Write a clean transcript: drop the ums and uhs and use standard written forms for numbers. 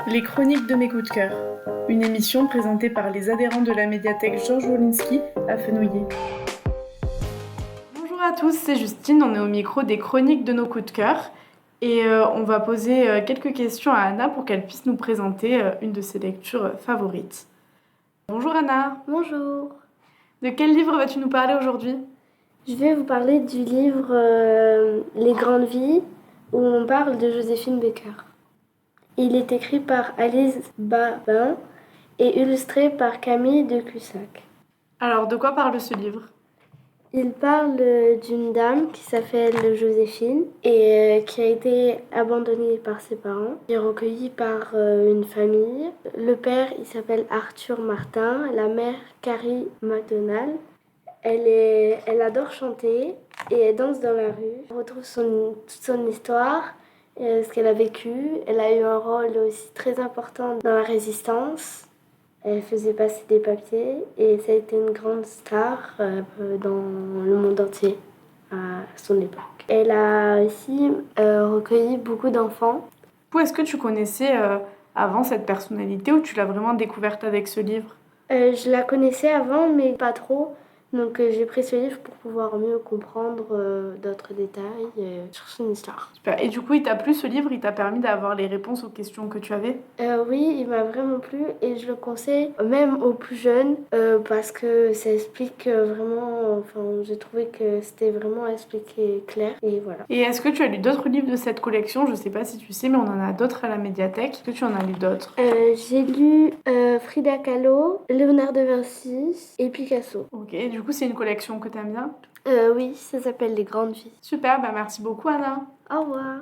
Les chroniques de mes coups de cœur, une émission présentée par les adhérents de la médiathèque Georges Wolinski à Fenouillet. Bonjour à tous, c'est Justine, on est au micro des chroniques de nos coups de cœur et on va poser quelques questions à Anna pour qu'elle puisse nous présenter une de ses lectures favorites. Bonjour Anna. Bonjour. De quel livre vas-tu nous parler aujourd'hui ? Je vais vous parler du livre Les Grandes Vies où on parle de Joséphine Baker. Il est écrit par Alice Babin et illustré par Camille de Cussac. Alors, de quoi parle ce livre ? Il parle d'une dame qui s'appelle Joséphine et qui a été abandonnée par ses parents et recueillie par une famille. Le père, il s'appelle Arthur Martin, la mère Carrie MacDonald. Elle adore chanter et elle danse dans la rue. On retrouve toute son histoire, ce qu'elle a vécu. Elle a eu un rôle aussi très important dans la résistance. Elle faisait passer des papiers et ça a été une grande star dans le monde entier à son époque. Elle a aussi recueilli beaucoup d'enfants. Est-ce que tu connaissais avant cette personnalité ou tu l'as vraiment découverte avec ce livre ? Je la connaissais avant, mais pas trop. Donc j'ai pris ce livre pour pouvoir mieux comprendre d'autres détails sur son histoire. Super. Et du coup, il t'a plu ce livre ? Il t'a permis d'avoir les réponses aux questions que tu avais ? Oui, il m'a vraiment plu et je le conseille même aux plus jeunes parce que ça explique vraiment, j'ai trouvé que c'était vraiment expliqué clair et voilà. Et est-ce que tu as lu d'autres livres de cette collection ? Je sais pas si tu sais, mais on en a d'autres à la médiathèque. Est-ce que tu en as lu d'autres ? J'ai lu Frida Kahlo, Léonard de Vinci et Picasso. Ok, du coup, c'est une collection que t'aimes bien ? Oui, ça s'appelle Les Grandes Vies. Super, merci beaucoup Anna. Au revoir.